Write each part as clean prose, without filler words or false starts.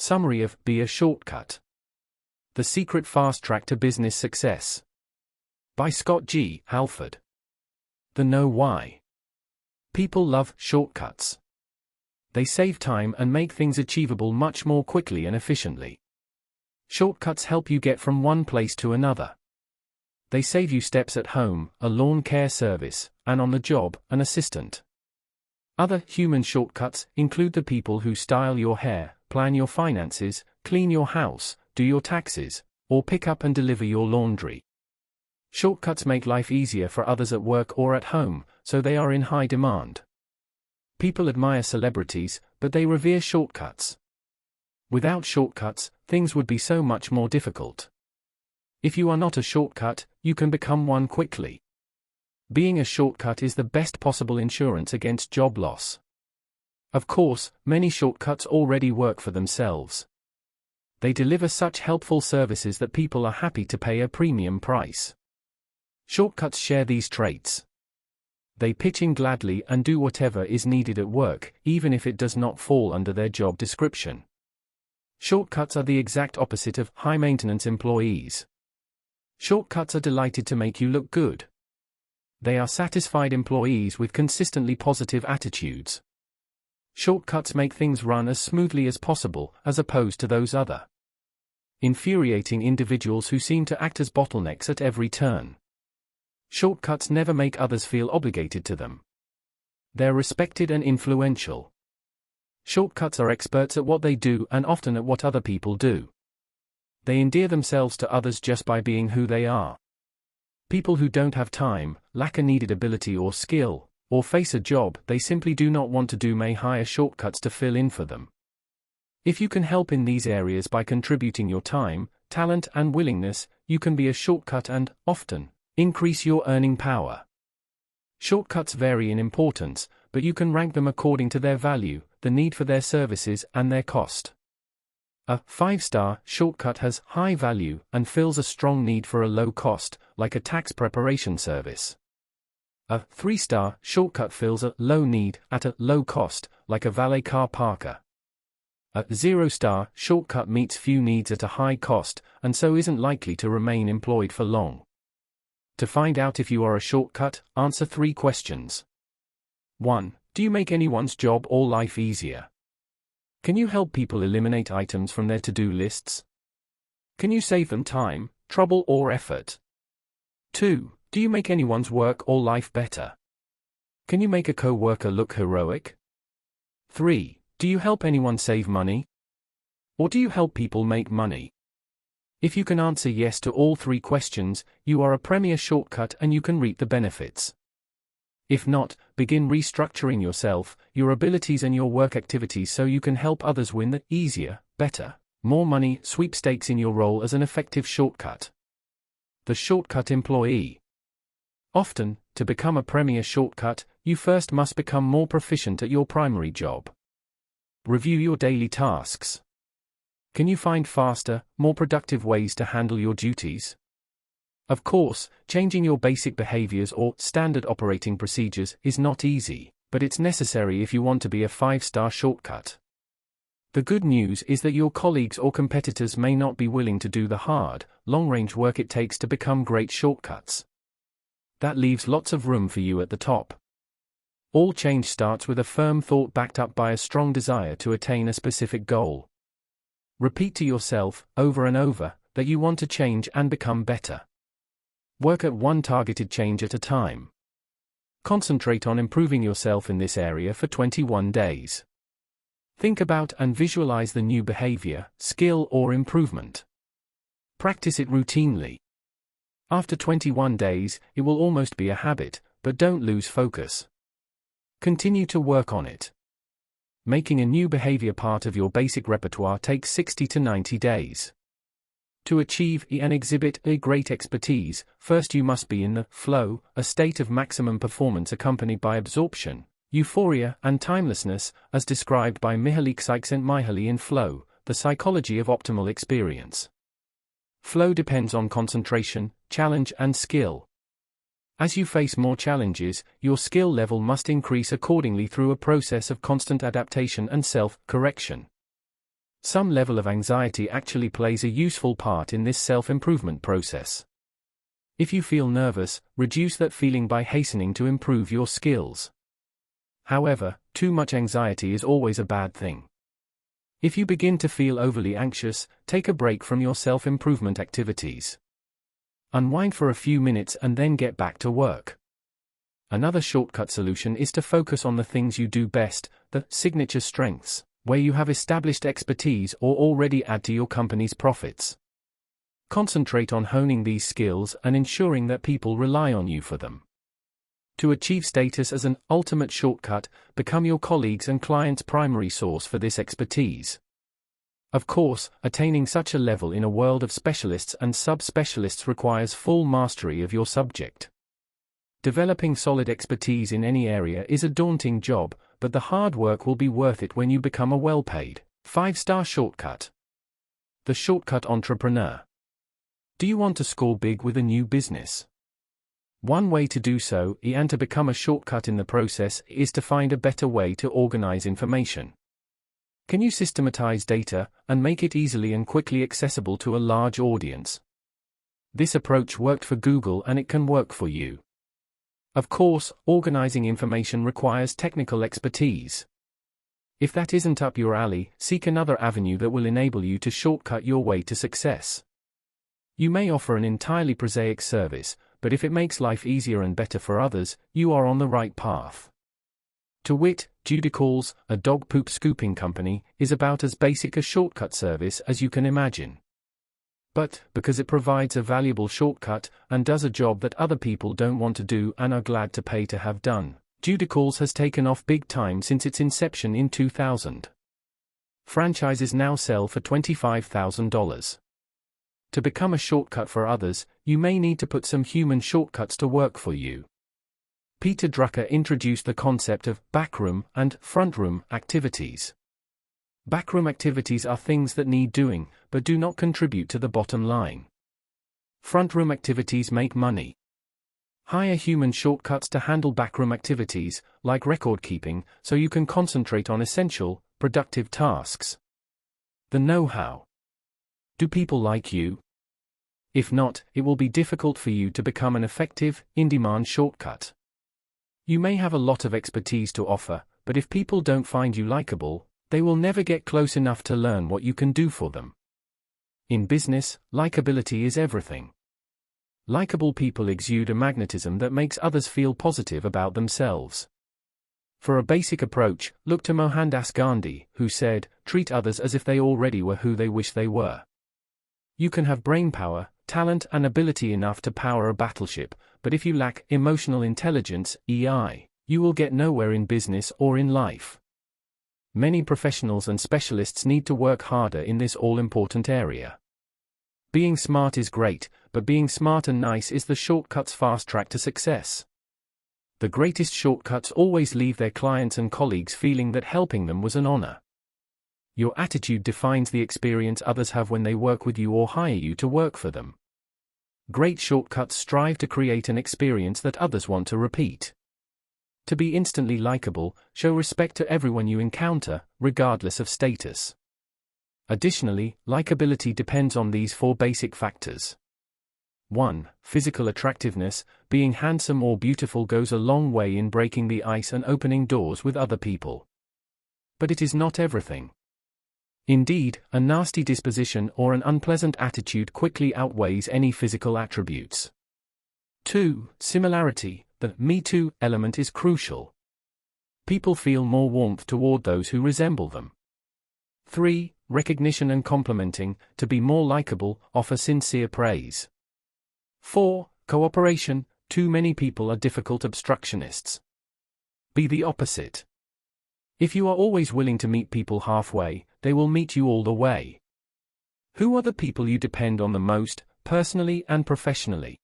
Summary of Be a Shortcut. The Secret Fast Track to Business Success. By Scott G. Halford. The Know Why. People love shortcuts. They save time and make things achievable much more quickly and efficiently. Shortcuts help you get from one place to another. They save you steps at home, a lawn care service, and on the job, an assistant. Other human shortcuts include the people who style your hair, plan your finances, clean your house, do your taxes, or pick up and deliver your laundry. Shortcuts make life easier for others at work or at home, so they are in high demand. People admire celebrities, but they revere shortcuts. Without shortcuts, things would be so much more difficult. If you are not a shortcut, you can become one quickly. Being a shortcut is the best possible insurance against job loss. Of course, many shortcuts already work for themselves. They deliver such helpful services that people are happy to pay a premium price. Shortcuts share these traits. They pitch in gladly and do whatever is needed at work, even if it does not fall under their job description. Shortcuts are the exact opposite of high-maintenance employees. Shortcuts are delighted to make you look good. They are satisfied employees with consistently positive attitudes. Shortcuts make things run as smoothly as possible, as opposed to those other infuriating individuals who seem to act as bottlenecks at every turn. Shortcuts never make others feel obligated to them. They're respected and influential. Shortcuts are experts at what they do and often at what other people do. They endear themselves to others just by being who they are. People who don't have time, lack a needed ability or skill, or face a job they simply do not want to do may hire shortcuts to fill in for them. If you can help in these areas by contributing your time, talent and willingness, you can be a shortcut and, often, increase your earning power. Shortcuts vary in importance, but you can rank them according to their value, the need for their services, and their cost. A 5-star shortcut has high value and fills a strong need for a low cost, like a tax preparation service. A 3-star shortcut fills a low need at a low cost, like a valet car parker. A 0-star shortcut meets few needs at a high cost, and so isn't likely to remain employed for long. To find out if you are a shortcut, answer 3 questions. 1. Do you make anyone's job or life easier? Can you help people eliminate items from their to-do lists? Can you save them time, trouble or effort? 2. Do you make anyone's work or life better? Can you make a co-worker look heroic? 3. Do you help anyone save money? Or do you help people make money? If you can answer yes to all 3 questions, you are a premier shortcut and you can reap the benefits. If not, begin restructuring yourself, your abilities and your work activities so you can help others win the easier, better, more money sweepstakes in your role as an effective shortcut. The shortcut employee. Often, to become a premier shortcut, you first must become more proficient at your primary job. Review your daily tasks. Can you find faster, more productive ways to handle your duties? Of course, changing your basic behaviors or standard operating procedures is not easy, but it's necessary if you want to be a 5-star shortcut. The good news is that your colleagues or competitors may not be willing to do the hard, long-range work it takes to become great shortcuts. That leaves lots of room for you at the top. All change starts with a firm thought backed up by a strong desire to attain a specific goal. Repeat to yourself, over and over, that you want to change and become better. Work at one targeted change at a time. Concentrate on improving yourself in this area for 21 days. Think about and visualize the new behavior, skill or improvement. Practice it routinely. After 21 days, it will almost be a habit, but don't lose focus. Continue to work on it. Making a new behavior part of your basic repertoire takes 60 to 90 days. To achieve and exhibit a great expertise, first you must be in the flow, a state of maximum performance accompanied by absorption, euphoria, and timelessness, as described by Mihaly Csikszentmihalyi in Flow, The Psychology of Optimal Experience. Flow depends on concentration, challenge, and skill. As you face more challenges, your skill level must increase accordingly through a process of constant adaptation and self-correction. Some level of anxiety actually plays a useful part in this self-improvement process. If you feel nervous, reduce that feeling by hastening to improve your skills. However, too much anxiety is always a bad thing. If you begin to feel overly anxious, take a break from your self-improvement activities. Unwind for a few minutes and then get back to work. Another shortcut solution is to focus on the things you do best, the signature strengths, where you have established expertise or already add to your company's profits. Concentrate on honing these skills and ensuring that people rely on you for them. To achieve status as an ultimate shortcut, become your colleagues' and clients' primary source for this expertise. Of course, attaining such a level in a world of specialists and sub-specialists requires full mastery of your subject. Developing solid expertise in any area is a daunting job, but the hard work will be worth it when you become a well-paid, 5-star shortcut. The Shortcut Entrepreneur. Do you want to score big with a new business? One way to do so, and to become a shortcut in the process, is to find a better way to organize information. Can you systematize data and make it easily and quickly accessible to a large audience? This approach worked for Google and it can work for you. Of course, organizing information requires technical expertise. If that isn't up your alley, seek another avenue that will enable you to shortcut your way to success. You may offer an entirely prosaic service, but if it makes life easier and better for others, you are on the right path. To wit, Judicalls, a dog poop scooping company, is about as basic a shortcut service as you can imagine. But, because it provides a valuable shortcut, and does a job that other people don't want to do and are glad to pay to have done, Judicalls has taken off big time since its inception in 2000. Franchises now sell for $25,000. To become a shortcut for others, you may need to put some human shortcuts to work for you. Peter Drucker introduced the concept of backroom and frontroom activities. Backroom activities are things that need doing, but do not contribute to the bottom line. Frontroom activities make money. Hire human shortcuts to handle backroom activities, like record keeping, so you can concentrate on essential, productive tasks. The know-how. Do people like you? If not, it will be difficult for you to become an effective, in-demand shortcut. You may have a lot of expertise to offer, but if people don't find you likable, they will never get close enough to learn what you can do for them. In business, likability is everything. Likable people exude a magnetism that makes others feel positive about themselves. For a basic approach, look to Mohandas Gandhi, who said, "Treat others as if they already were who they wish they were." You can have brainpower, talent and ability enough to power a battleship, but if you lack emotional intelligence, EI, you will get nowhere in business or in life. Many professionals and specialists need to work harder in this all-important area. Being smart is great, but being smart and nice is the shortcut's fast track to success. The greatest shortcuts always leave their clients and colleagues feeling that helping them was an honor. Your attitude defines the experience others have when they work with you or hire you to work for them. Great shortcuts strive to create an experience that others want to repeat. To be instantly likable, show respect to everyone you encounter, regardless of status. Additionally, likability depends on these 4 basic factors. 1. Physical attractiveness. Being handsome or beautiful goes a long way in breaking the ice and opening doors with other people. But it is not everything. Indeed, a nasty disposition or an unpleasant attitude quickly outweighs any physical attributes. 2. Similarity. The "me too" element is crucial. People feel more warmth toward those who resemble them. 3. Recognition and complimenting. To be more likable, offer sincere praise. 4. Cooperation. Too many people are difficult obstructionists. Be the opposite. If you are always willing to meet people halfway, they will meet you all the way. Who are the people you depend on the most, personally and professionally?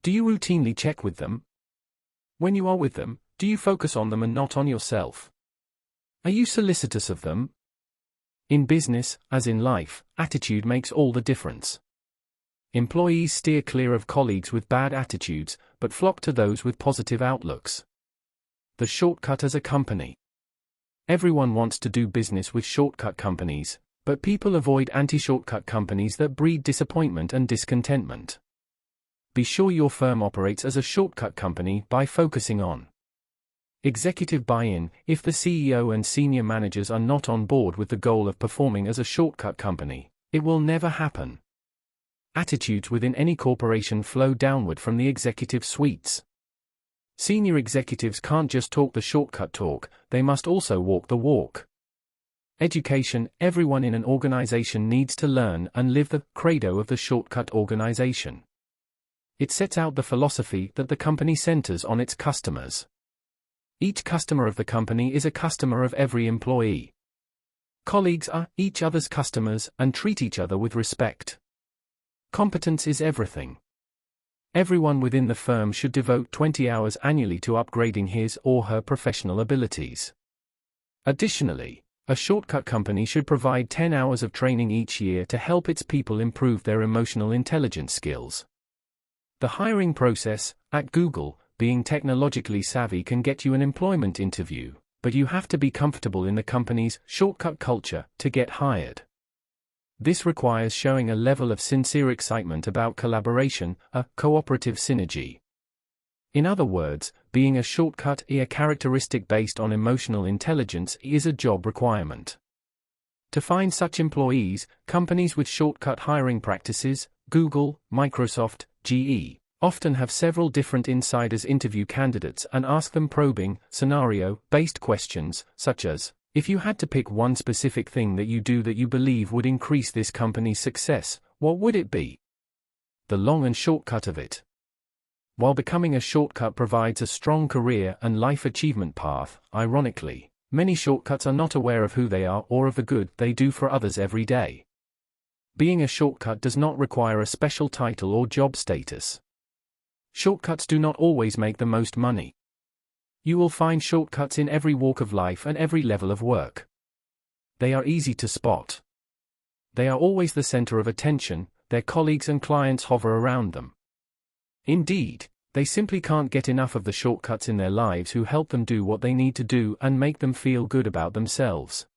Do you routinely check with them? When you are with them, do you focus on them and not on yourself? Are you solicitous of them? In business, as in life, attitude makes all the difference. Employees steer clear of colleagues with bad attitudes, but flock to those with positive outlooks. The shortcut as a company. Everyone wants to do business with shortcut companies, But people avoid anti-shortcut companies that breed disappointment and discontentment. Be sure your firm operates as a shortcut company by focusing on executive buy-in. If the CEO and senior managers are not on board with the goal of performing as a shortcut company, it will never happen. Attitudes within any corporation flow downward from the executive suites. Senior executives can't just talk the shortcut talk, they must also walk the walk. Education. Everyone in an organization needs to learn and live the credo of the shortcut organization. It sets out the philosophy that the company centers on its customers. Each customer of the company is a customer of every employee. Colleagues are each other's customers and treat each other with respect. Competence is everything. Everyone within the firm should devote 20 hours annually to upgrading his or her professional abilities. Additionally, a shortcut company should provide 10 hours of training each year to help its people improve their emotional intelligence skills. The hiring process. At Google, being technologically savvy can get you an employment interview, but you have to be comfortable in the company's shortcut culture to get hired. This requires showing a level of sincere excitement about collaboration, a cooperative synergy. In other words, being a shortcut, a characteristic based on emotional intelligence, is a job requirement. To find such employees, companies with shortcut hiring practices, Google, Microsoft, GE, often have several different insiders interview candidates and ask them probing, scenario-based questions, such as, if you had to pick one specific thing that you do that you believe would increase this company's success, what would it be? The long and shortcut of it. While becoming a shortcut provides a strong career and life achievement path, ironically, many shortcuts are not aware of who they are or of the good they do for others every day. Being a shortcut does not require a special title or job status. Shortcuts do not always make the most money. You will find shortcuts in every walk of life and every level of work. They are easy to spot. They are always the center of attention, their colleagues and clients hover around them. Indeed, they simply can't get enough of the shortcuts in their lives who help them do what they need to do and make them feel good about themselves.